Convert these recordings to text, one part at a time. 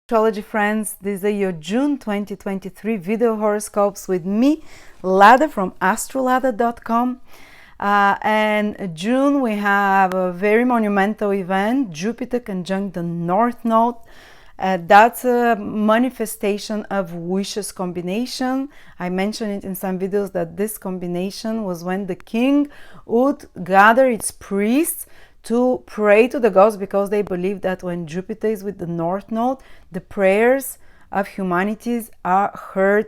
Astrology friends, these are your June 2023 video horoscopes with me, Lada from Astrolada.com. And June we have a very monumental event, Jupiter conjunct the North Node. That's a manifestation of wishes combination. I mentioned it in some videos that this combination was when the king would gather its priests to pray to the gods, because they believe that when Jupiter is with the North Node, the prayers of humanities are heard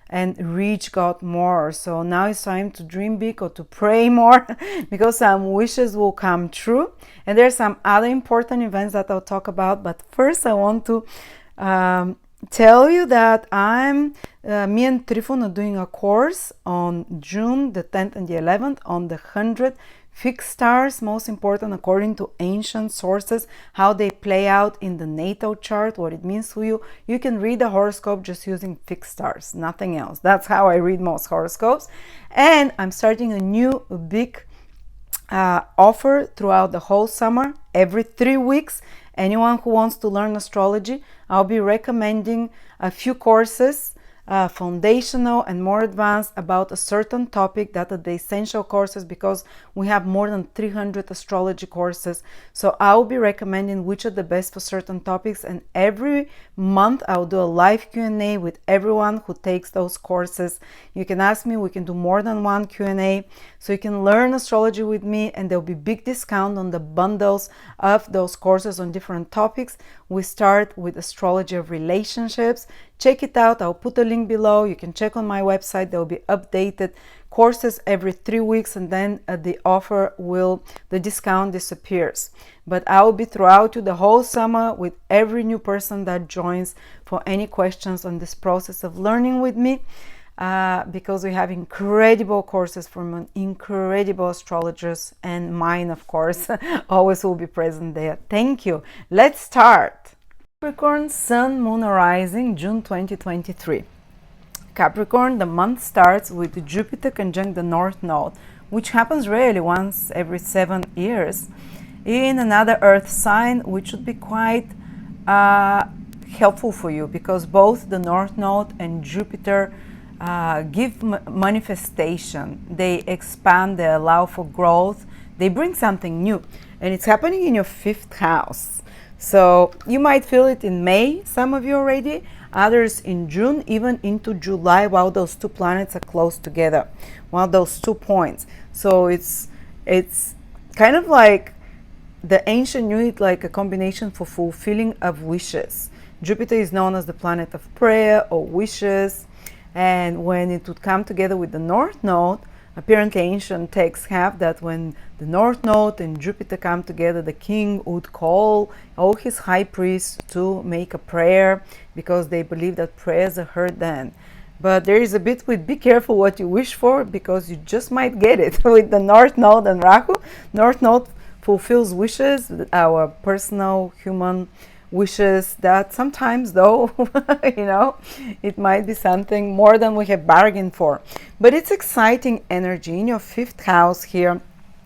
and reach God more. So now it's time to dream big or to pray more because some wishes will come true. And there's some other important events that I'll talk about. But first I want to tell you that me and Trifon are doing a course on June the 10th and the 11th on the 100 fixed stars, most important according to ancient sources, how they play out in the natal chart, what it means to you. You can read the horoscope just using fixed stars, nothing else. That's how I read most horoscopes. And I'm starting a new big offer throughout the whole summer, every 3 weeks. Anyone who wants to learn astrology, I'll be recommending a few courses, foundational and more advanced, about a certain topic that are the essential courses, because we have more than 300 astrology courses. So I'll be recommending which are the best for certain topics, and every month I'll do a live Q&A with everyone who takes those courses. You can ask me, we can do more than one Q&A, so you can learn astrology with me, and there'll be big discount on the bundles of those courses on different topics. We start with astrology of relationships. Check it out. I'll put a link below. You can check on my website. There will be updated courses every 3 weeks, and then the discount disappears. But I will be throughout you the whole summer with every new person that joins for any questions on this process of learning with me, because we have incredible courses from incredible astrologers, and mine, of course, always will be present there. Thank you. Let's start. Capricorn, Sun, Moon, Rising, June 2023. Capricorn, the month starts with Jupiter conjunct the North Node, which happens rarely, once every 7 years, in another Earth sign, which should be quite helpful for you, because both the North Node and Jupiter give manifestation. They expand, they allow for growth, they bring something new, and it's happening in your 5th house. So you might feel it in May, some of you already, others in June, even into July, while those two planets are close together, while those 2 points. So it's kind of like the ancient knew it like a combination for fulfilling of wishes. Jupiter is known as the planet of prayer or wishes, and when it would come together with the North Node, apparently ancient texts have that when the North Node and Jupiter come together, the king would call all his high priests to make a prayer, because they believe that prayers are heard then. But there is a bit with be careful what you wish for, because you just might get it with the North Node and Rahu. North Node fulfills wishes, our personal human wishes, that sometimes though it might be something more than we have bargained for. But it's exciting energy in your 5th house here.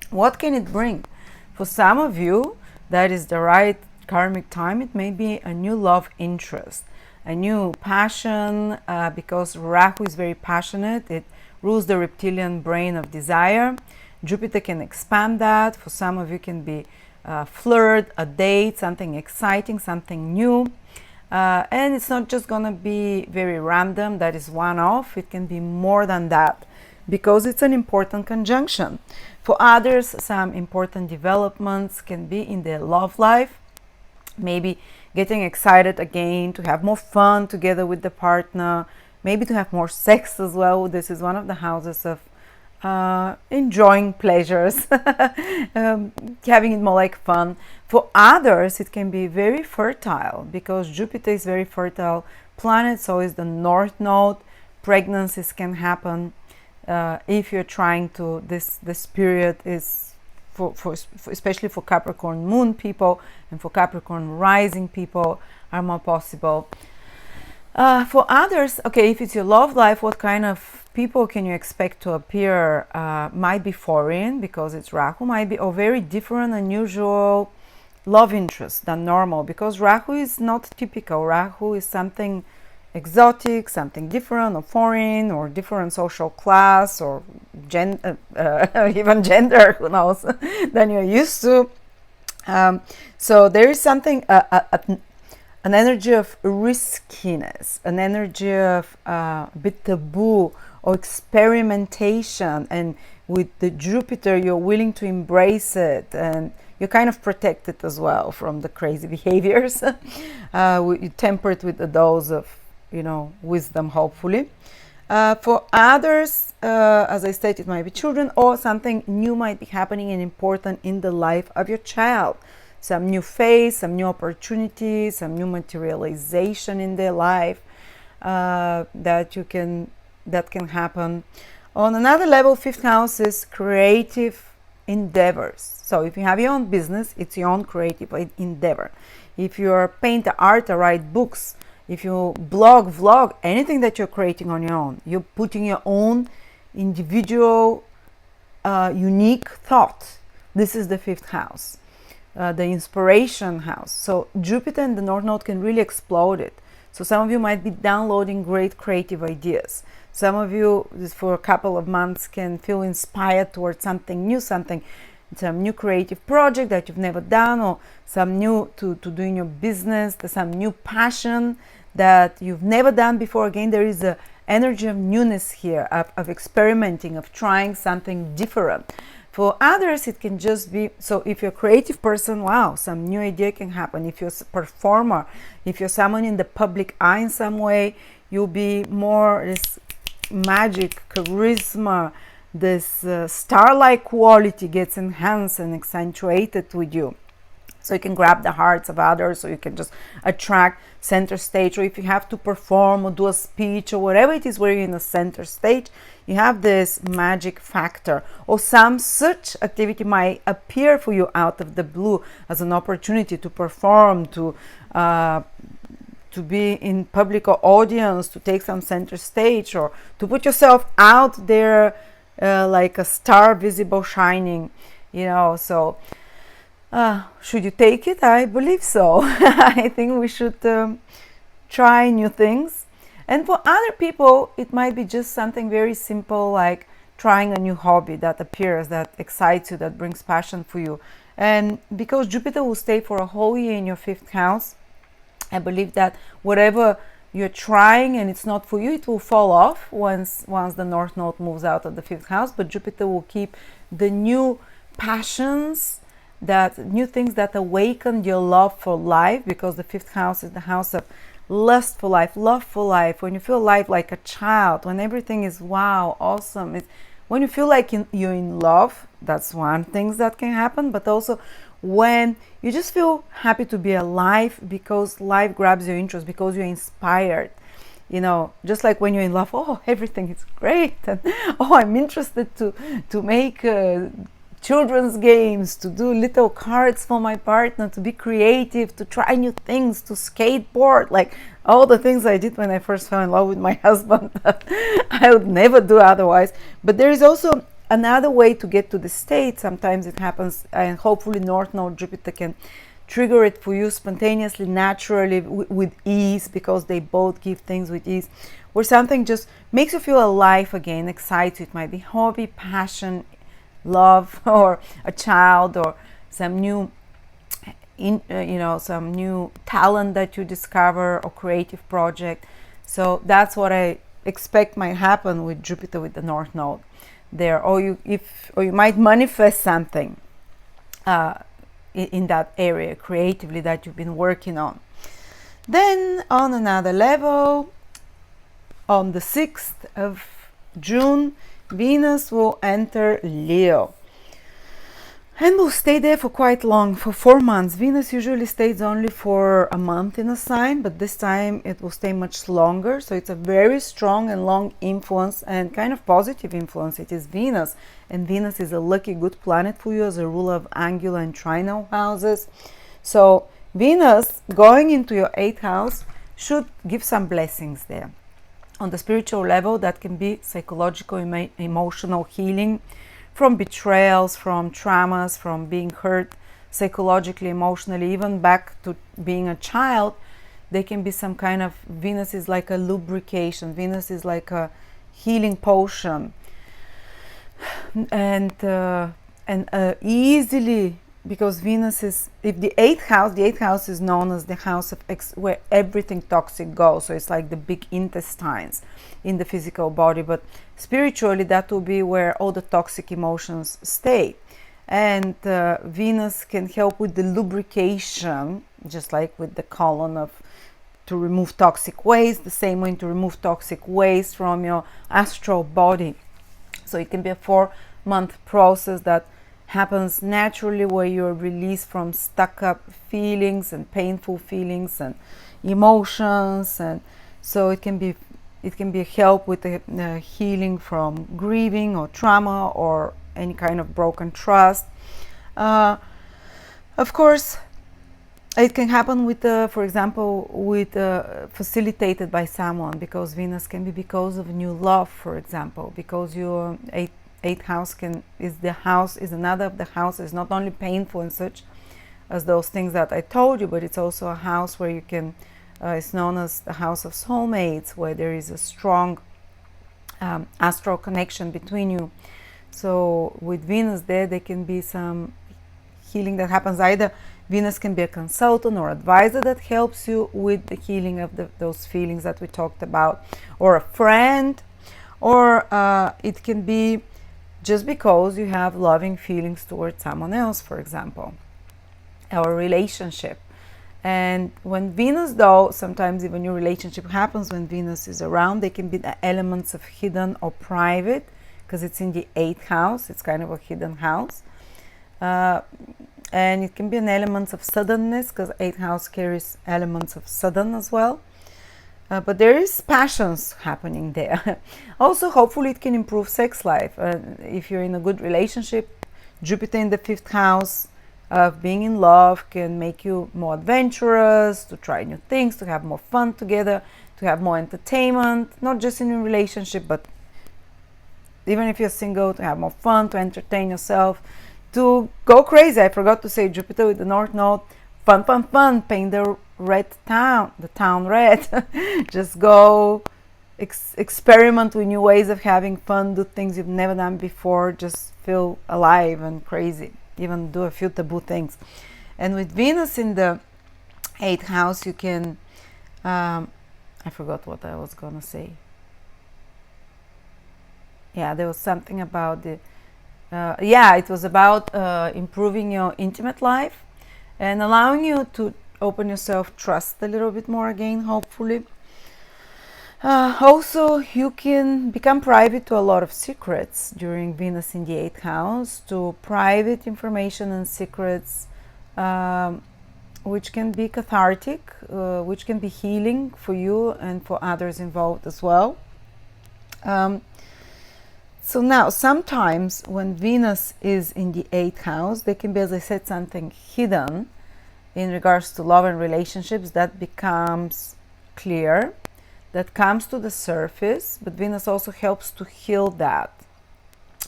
What can it bring? For some of you, that is the right karmic time. It may be a new love interest, a new passion, because Rahu is very passionate. It rules the reptilian brain of desire. Jupiter can expand that. For some of you, can be flirt, a date, something exciting, something new. And it's not just going to be very random, that is one-off. It can be more than that, because it's an important conjunction. For others, some important developments can be in their love life, maybe getting excited again, to have more fun together with the partner, maybe to have more sex as well. This is one of the houses of enjoying pleasures, having it more like fun. For others, it can be very fertile, because Jupiter is very fertile planet, so is the North Node. Pregnancies can happen if you're trying to. This period is for especially for Capricorn Moon people, and for Capricorn Rising people are more possible. For others, okay, if it's your love life, what kind of people can you expect to appear? Might be foreign, because it's Rahu, might be, or very different, unusual, love interest than normal, because Rahu is not typical. Rahu is something exotic, something different or foreign or different social class or even gender, who knows, than you're used to. So there is something, an energy of riskiness, an energy of a bit taboo or experimentation, and with the Jupiter you're willing to embrace it, and you're kind of protected as well from the crazy behaviors. You temper it with a dose of, you know, wisdom, hopefully. For others, as I stated, it might be children, or something new might be happening and important in the life of your child. Some new phase, some new opportunities, some new materialization in their life that can happen. On another level, fifth house is creative endeavors. So if you have your own business, it's your own creative endeavor. If you're paint, art, or write books, if you blog, vlog, anything that you're creating on your own, you're putting your own individual, unique thought. This is the fifth house, the inspiration house. So Jupiter and the North Node can really explode it. So some of you might be downloading great creative ideas. Some of you, for a couple of months, can feel inspired towards something new, some new creative project that you've never done, or some new to do in your business, some new passion that you've never done before. Again, there is a energy of newness here, of experimenting, of trying something different. For others, it can just be, so if you're a creative person, wow, some new idea can happen. If you're a performer, if you're someone in the public eye in some way, you'll be more this magic, charisma, this star-like quality gets enhanced and accentuated with you. So you can grab the hearts of others, or you can just attract center stage, or if you have to perform or do a speech or whatever it is where you're in the center stage, you have this magic factor, or some such activity might appear for you out of the blue as an opportunity to perform, to be in public or audience, to take some center stage, or to put yourself out there like a star, visible, shining, you know. So should you take it? I believe so. I think we should try new things. And for other people, it might be just something very simple, like trying a new hobby that appears, that excites you, that brings passion for you. And because Jupiter will stay for a whole year in your fifth house, I believe that whatever you're trying and it's not for you, it will fall off once the North Node moves out of the fifth house. But Jupiter will keep the new passions, that new things that awaken your love for life, because the fifth house is the house of lust for life, love for life. When you feel life like a child, when everything is wow, awesome, when you feel like you're in love, that's one thing that can happen. But also when you just feel happy to be alive, because life grabs your interest, because you're inspired, you know, just like when you're in love, oh, everything is great, and oh, I'm interested to make children's games, to do little cards for my partner, to be creative, to try new things, to skateboard, like all the things I did when I first fell in love with my husband that I would never do otherwise. But there is also another way to get to the state. Sometimes it happens, and hopefully North Node Jupiter can trigger it for you spontaneously, naturally, with ease, because they both give things with ease, where something just makes you feel alive again, excites you. It might be hobby, passion, love, or a child, or some new some new talent that you discover, or creative project. So that's what I expect might happen with Jupiter with the North Node there. Or you might manifest something in that area creatively that you've been working on. Then on another level, on the 6th of June, Venus will enter Leo and will stay there for quite long, for 4 months. Venus usually stays only for a month in a sign, but this time it will stay much longer. So it's a very strong and long influence, and kind of positive influence. It is Venus, and Venus is a lucky good planet for you as a ruler of angular and trinal houses. So Venus going into your 8th house should give some blessings there. On the spiritual level, that can be psychological, emotional healing from betrayals, from traumas, from being hurt psychologically, emotionally, even back to being a child. They can be some kind of, Venus is like a lubrication, Venus is like a healing potion, and easily, because Venus is, if the eighth house is known as the house of where everything toxic goes, so it's like the big intestines in the physical body, but spiritually that will be where all the toxic emotions stay. And Venus can help with the lubrication, just like with the colon of, to remove toxic waste, the same way to remove toxic waste from your astral body. So it can be a 4-month process that happens naturally, where you're released from stuck up feelings and painful feelings and emotions, and so it can be a help with the healing from grieving or trauma or any kind of broken trust. Of course, it can happen with, for example, with facilitated by someone, because Venus can be because of new love, for example, because your eighth house is another of the houses, not only painful and such as those things that I told you, but it's also a house where you can, it's known as the house of soulmates, where there is a strong astral connection between you. So with Venus there can be some healing that happens. Either Venus can be a consultant or advisor that helps you with the healing of those feelings that we talked about, or a friend, or it can be just because you have loving feelings towards someone else, for example, or a relationship. And when Venus, though, sometimes even your relationship happens when Venus is around, they can be the elements of hidden or private, because it's in the 8th house. It's kind of a hidden house. And it can be an element of suddenness, because 8th house carries elements of sudden as well. But there is passions happening there. Also, hopefully it can improve sex life. If you're in a good relationship, Jupiter in the 5th house of being in love can make you more adventurous, to try new things, to have more fun together, to have more entertainment, not just in a relationship, but even if you're single, to have more fun, to entertain yourself, to go crazy. I forgot to say Jupiter with the North Node, fun, fun, fun, paint the town red. Just go experiment with new ways of having fun, do things you've never done before, just feel alive and crazy, even do a few taboo things. And with Venus in the 8th house, you can, I forgot what I was gonna say. Yeah, there was something about the, it was about improving your intimate life and allowing you to open yourself, trust a little bit more again, hopefully. Also, you can become private to a lot of secrets during Venus in the 8th house, to private information and secrets, which can be cathartic, which can be healing for you and for others involved as well. So now, sometimes when Venus is in the 8th house, there can be, as I said, something hidden in regards to love and relationships that becomes clear, that comes to the surface, but Venus also helps to heal that.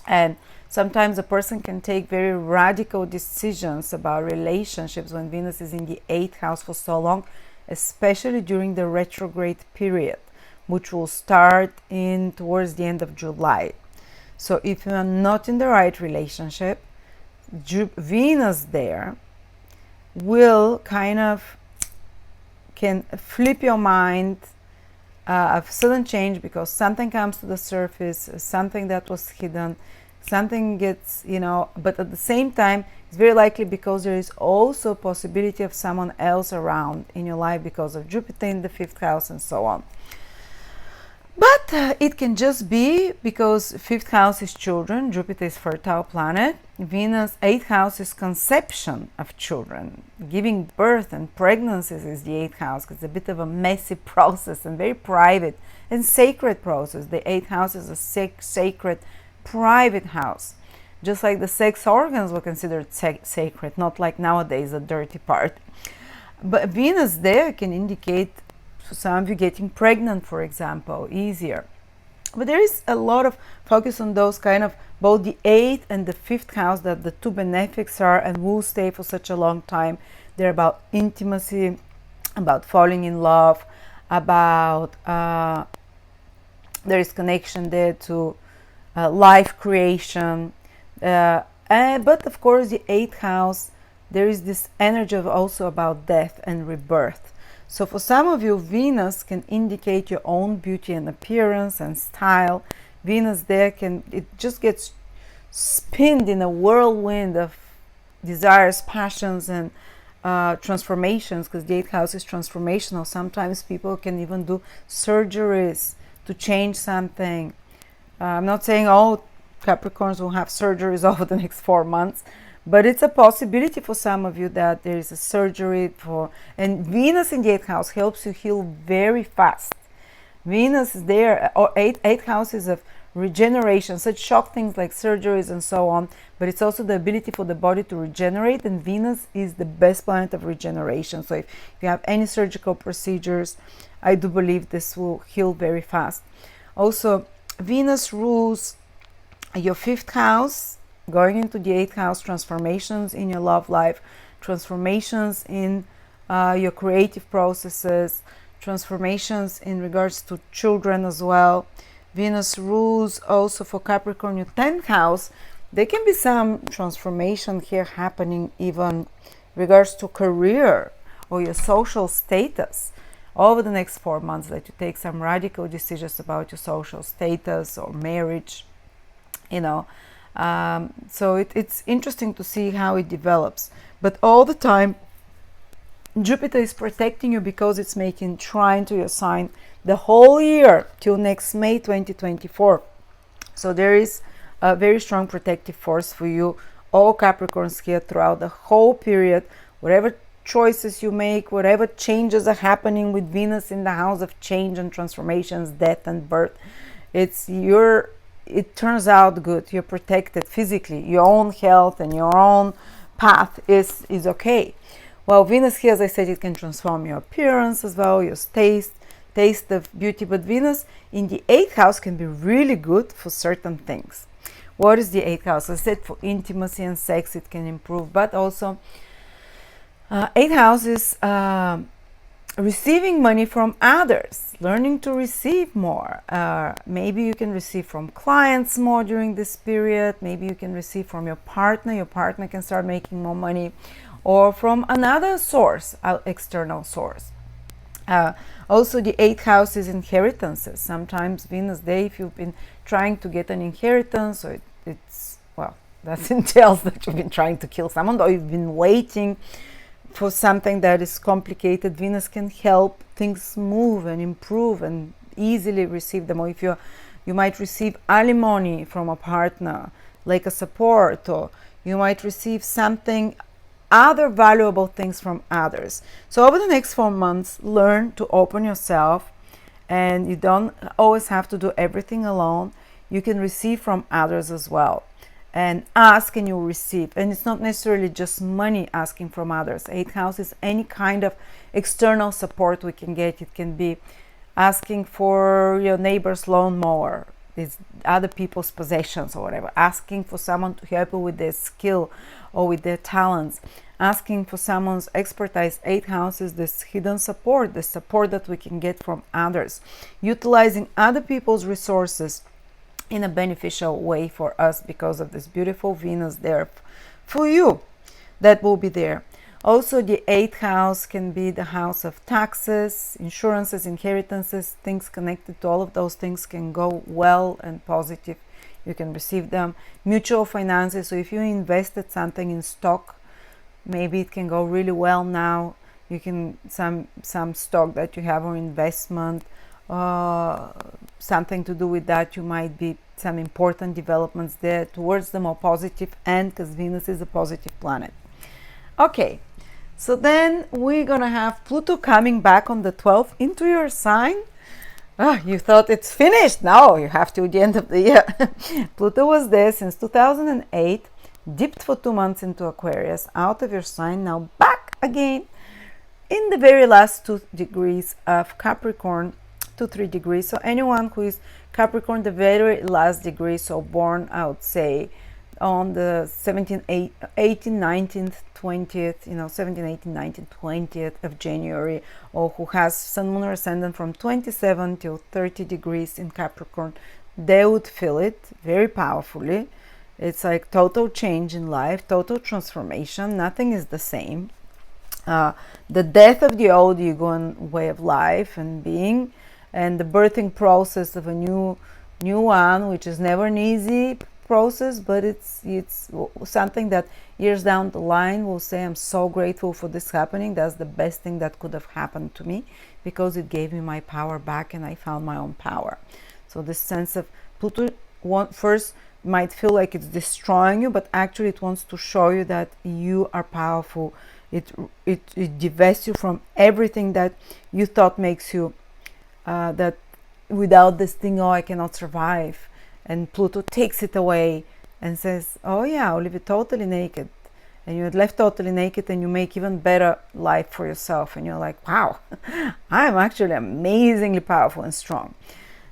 And sometimes a person can take very radical decisions about relationships when Venus is in the 8th house for so long, especially during the retrograde period, which will start in towards the end of July. So if you are not in the right relationship, Venus there will kind of can flip your mind, a sudden change, because something comes to the surface, something that was hidden, something gets, but at the same time, it's very likely because there is also a possibility of someone else around in your life because of Jupiter in the 5th house and so on. But it can just be because 5th house is children, Jupiter is fertile planet, Venus 8th house is conception of children, giving birth and pregnancies is the 8th house, because it's a bit of a messy process and very private and sacred process. The 8th house is a sacred, private house, just like the sex organs were considered sacred, not like nowadays a dirty part. But Venus there can indicate, for some of you, getting pregnant, for example, easier. But there is a lot of focus on those kind of both the 8th and the 5th house, that the two benefics are and will stay for such a long time. They're about intimacy, about falling in love, about there is connection there to life creation. But of course, the 8th house, there is this energy of also about death and rebirth. So for some of you, Venus can indicate your own beauty and appearance and style. Venus there it just gets spinned in a whirlwind of desires, passions, and transformations, because the 8th house is transformational. Sometimes people can even do surgeries to change something. I'm not saying all Capricorns will have surgeries over the next 4 months, but it's a possibility for some of you that there is a surgery for, and Venus in the 8th house helps you heal very fast. Venus is there, or 8th house is of regeneration, such shock things like surgeries and so on, but it's also the ability for the body to regenerate, and Venus is the best planet of regeneration. So if you have any surgical procedures, I do believe this will heal very fast. Also, Venus rules your 5th house, going into the 8th house, transformations in your love life, transformations in your creative processes, transformations in regards to children as well. Venus rules also for Capricorn your 10th house. There can be some transformation here happening even regards to career or your social status over the next 4 months, that you take some radical decisions about your social status or marriage, you know. So it's interesting to see how it develops. But all the time, Jupiter is protecting you because it's making trine to your sign the whole year till next May 2024. So there is a very strong protective force for you, all Capricorns here throughout the whole period. Whatever choices you make, whatever changes are happening with Venus in the house of change and transformations, death and birth, it turns out good. You're protected physically. Your own health and your own path is okay. Well, Venus here, as I said, it can transform your appearance as well, your taste of beauty. But Venus in the 8th house can be really good for certain things. What is the 8th house? I said for intimacy and sex it can improve, but also 8th house is receiving money from others, learning to receive more. Maybe you can receive from clients more during this period. Maybe you can receive from your partner. Your partner can start making more money, or from another source, external source. Also, the 8th house is inheritances. Sometimes Venus there, if you've been trying to get an inheritance, or that entails that you've been trying to kill someone, or you've been waiting for something that is complicated, Venus can help things move and improve and easily receive them. Or if you might receive alimony from a partner, like a support, or you might receive something, other valuable things from others. So over the next 4 months, learn to open yourself, and you don't always have to do everything alone. You can receive from others as well, and ask and you'll receive. And it's not necessarily just money asking from others. 8th house is any kind of external support we can get. It can be asking for your neighbor's lawnmower, it's other people's possessions or whatever, asking for someone to help you with their skill or with their talents, asking for someone's expertise. 8th house is this hidden support, the support that we can get from others, utilizing other people's resources in a beneficial way for us because of this beautiful Venus there for you that will be there. Also, the 8th house can be the house of taxes, insurances, inheritances. Things connected to all of those things can go well and positive. You can receive them. Mutual finances. So if you invested something in stock, maybe it can go really well now. You can some stock that you have or investment, something to do with that. You might be some important developments there towards the more positive end, because Venus is a positive planet. Okay. So then we're gonna have Pluto coming back on the 12th into your sign. You thought it's finished. No, you have till the end of the year. Pluto was there since 2008, dipped for 2 months into Aquarius, out of your sign, now back again in the very last 2 degrees of Capricorn to 3 degrees. So anyone who is Capricorn, the very last degree, so born, I would say, on the 17th, 18th, 19th, 20th, 17, 18, 19, 20th of January, or who has Sun, Moon, or Ascendant from 27 till 30 degrees in Capricorn, they would feel it very powerfully. It's like total change in life, total transformation. Nothing is the same. The death of the old ego and way of life and being, and the birthing process of a new one, which is never an easy process, but it's something that years down the line will say, I'm so grateful for this happening. That's the best thing that could have happened to me, because it gave me my power back and I found my own power. So this sense of Pluto first might feel like it's destroying you, but actually it wants to show you that you are powerful. It divests you from everything that you thought makes you, that without this thing, oh, I cannot survive. And Pluto takes it away and says, oh yeah, I'll leave it totally naked. And you're left totally naked, and you make even better life for yourself. And you're like, wow, I'm actually amazingly powerful and strong.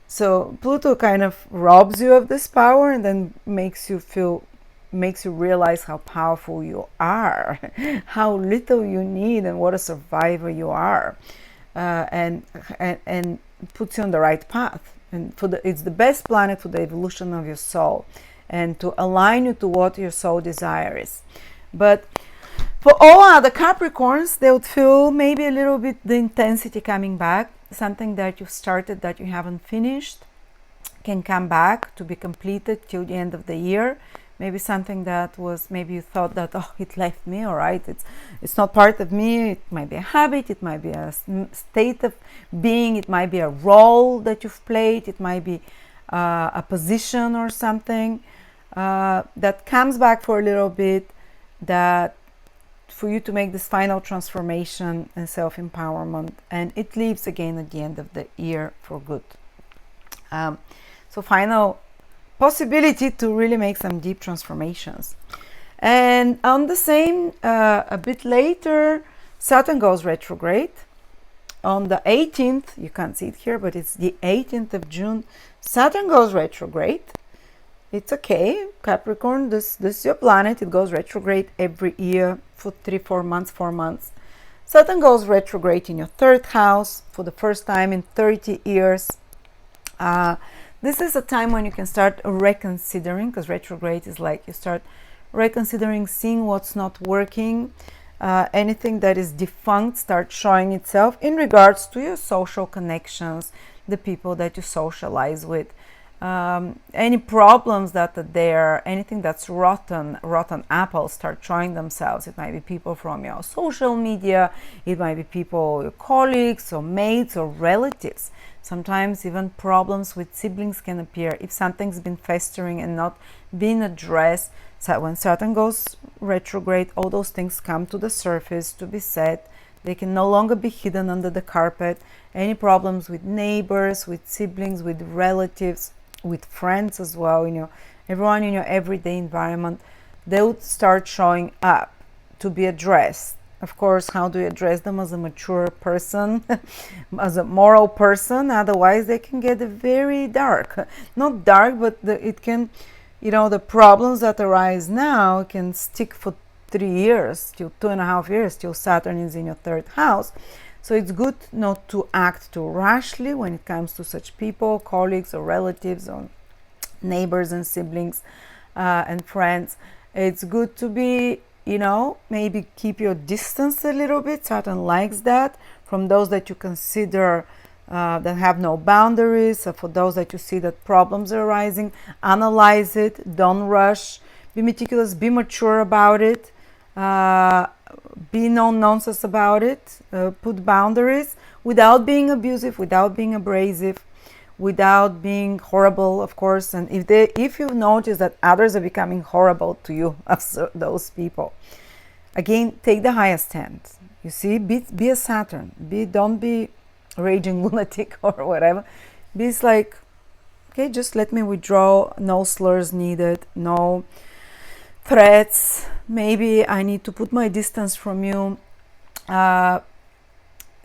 So Pluto kind of robs you of this power, and then makes you realize how powerful you are, how little you need, and what a survivor you are, and puts you on the right path. And it's the best planet for the evolution of your soul, and to align you to what your soul desire is. But for all other Capricorns, they would feel maybe a little bit the intensity coming back. Something that you started that you haven't finished can come back to be completed till the end of the year. Maybe something that was, maybe you thought that, oh, it left me, all right, it's not part of me. It might be a habit, it might be a state of being, it might be a role that you've played, it might be a position or something that comes back for a little bit, that for you to make this final transformation and self-empowerment, and it leaves again at the end of the year for good. So final possibility to really make some deep transformations. And on the same, a bit later, Saturn goes retrograde on the 18th. You can't see it here, but it's the 18th of June. Saturn goes retrograde. It's okay, Capricorn, this is your planet. It goes retrograde every year for 4 months. Saturn goes retrograde in your 3rd house for the first time in 30 years. This is a time when you can start reconsidering, because retrograde is like you start reconsidering, seeing what's not working. Anything that is defunct starts showing itself in regards to your social connections, the people that you socialize with. Any problems that are there, anything that's rotten apples start showing themselves. It might be people from your social media, it might be people, your colleagues or mates or relatives. Sometimes even problems with siblings can appear if something's been festering and not being addressed. So when Saturn goes retrograde, all those things come to the surface to be said. They can no longer be hidden under the carpet. Any problems with neighbors, with siblings, with relatives, with friends as well, everyone in your everyday environment, they would start showing up to be addressed. Of course, how do you address them? As a mature person, as a moral person. Otherwise, they can get very dark. Not dark, but it can, the problems that arise now can stick for 3 years, till 2.5 years, till Saturn is in your 3rd house. So it's good not to act too rashly when it comes to such people, colleagues or relatives or neighbors and siblings and friends. It's good to be, maybe keep your distance a little bit. Saturn likes that from those that you consider that have no boundaries. For those that you see that problems are arising, analyze it, don't rush, be meticulous, be mature about it. Be no nonsense about it, put boundaries without being abusive, without being abrasive, without being horrible, of course. And if you notice that others are becoming horrible to you, those people, again, take the highest hand. You see, be a Saturn. Don't be raging lunatic or whatever. Be like, okay, just let me withdraw. No slurs needed. No threats. Maybe I need to put my distance from you.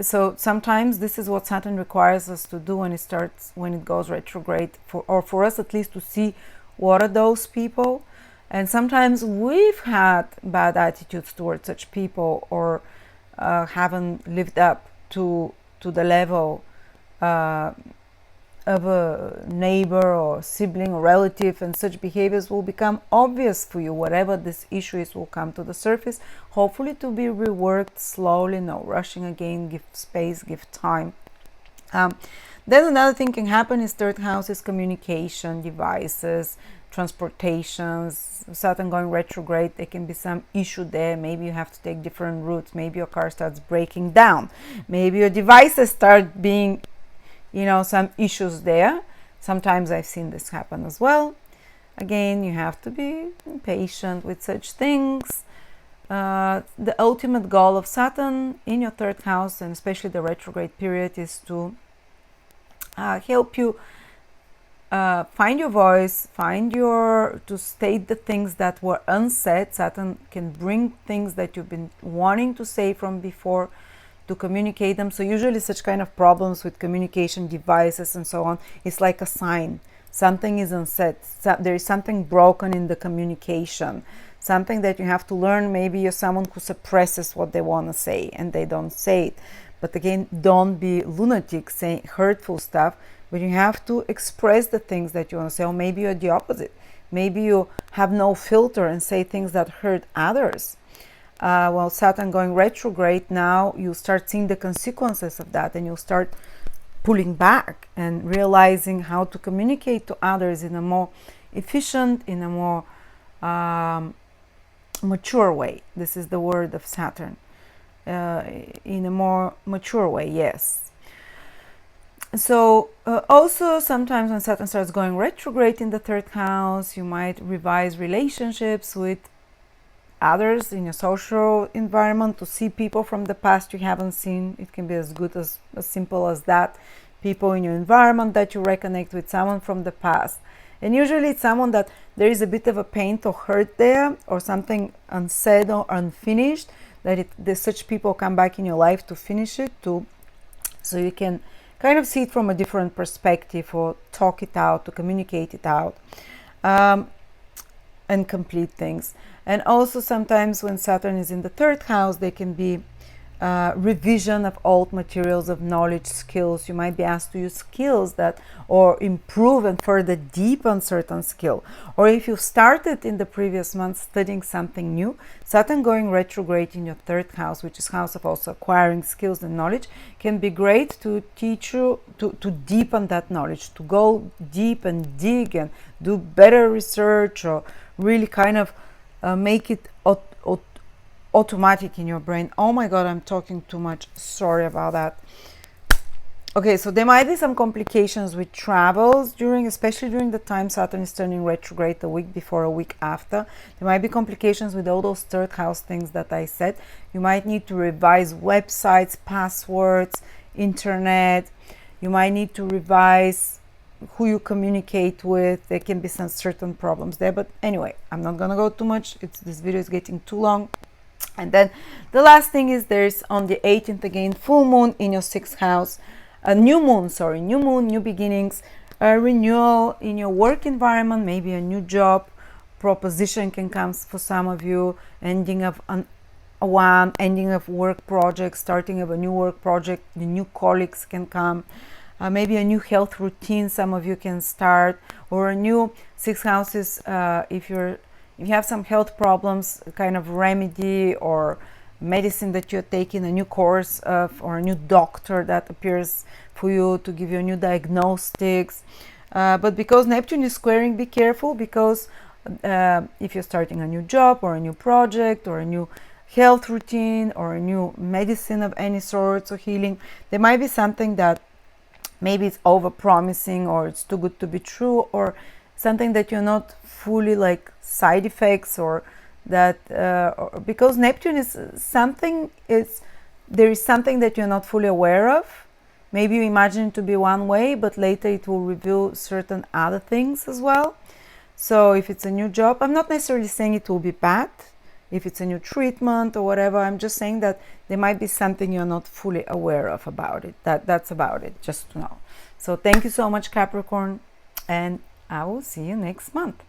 so sometimes this is what Saturn requires us to do when it goes retrograde, for us at least, to see what are those people. And sometimes we've had bad attitudes towards such people, or haven't lived up to the level of a neighbor or sibling or relative, and such behaviors will become obvious for you. Whatever this issue is will come to the surface, hopefully to be reworked slowly, no rushing again, give space, give time. Then another thing can happen is third house is communication devices, transportations. Saturn going retrograde, there can be some issue there. Maybe you have to take different routes, maybe your car starts breaking down, maybe your devices start being, some issues there. Sometimes I've seen this happen as well. Again, you have to be patient with such things. The ultimate goal of Saturn in your third house, and especially the retrograde period, is to help you find your voice, to state the things that were unsaid. Saturn can bring things that you've been wanting to say from before, to communicate them. So usually such kind of problems with communication devices and so on, it's like a sign. Something is unsaid. There is something broken in the communication. Something that you have to learn. Maybe you're someone who suppresses what they want to say and they don't say it. But again, don't be lunatic saying hurtful stuff, but you have to express the things that you want to say. Or maybe you're the opposite. Maybe you have no filter and say things that hurt others. Well, Saturn going retrograde, now you start seeing the consequences of that, and you'll start pulling back and realizing how to communicate to others in a more efficient, in a more mature way. This is the word of Saturn. In a more mature way, yes. So also sometimes when Saturn starts going retrograde in the third house, you might revise relationships with others in your social environment, to see people from the past you haven't seen. It can be as simple as that. People in your environment that you reconnect with, someone from the past. And usually it's someone that there is a bit of a pain or hurt there, or something unsaid or unfinished, that such people come back in your life to finish it, so you can kind of see it from a different perspective, or talk it out, to communicate it out, and complete things. And also sometimes when Saturn is in the third house, there can be revision of old materials of knowledge, skills. You might be asked to use skills that, or improve and further deepen certain skill. Or if you started in the previous month studying something new, Saturn going retrograde in your third house, which is house of also acquiring skills and knowledge, can be great to teach you to deepen that knowledge, to go deep and dig and do better research, or really kind of make it automatic in your brain. Oh my god, I'm talking too much, sorry about that. Okay, so there might be some complications with travels especially during the time Saturn is turning retrograde, a week before, a week after. There might be complications with all those third house things that I said. You might need to revise websites, passwords, internet. You might need to revise who you communicate with. There can be some certain problems there, but anyway, I'm not gonna go too much. This video is getting too long. And then the last thing is, there's on the 18th again full moon in your sixth house, a new moon, new beginnings, a renewal in your work environment. Maybe a new job proposition can come for some of you, ending of ending of work project, starting of a new work project. The new colleagues can come. Maybe a new health routine some of you can start, or a new six houses, if you have some health problems, kind of remedy or medicine that you're taking, a new course of, or a new doctor that appears for you to give you a new diagnostics. But because Neptune is squaring, be careful, because if you're starting a new job or a new project or a new health routine or a new medicine of any sort, or healing, there might be something that maybe it's over promising, or it's too good to be true, or something that you're not fully, like side effects, or that because Neptune is something, there is something that you're not fully aware of. Maybe you imagine it to be one way, but later it will reveal certain other things as well. So if it's a new job, I'm not necessarily saying it will be bad. if it's a new treatment or whatever. I'm just saying that there might be something you're not fully aware of about it. That's about it, just to know. So thank you so much, Capricorn, and I will see you next month.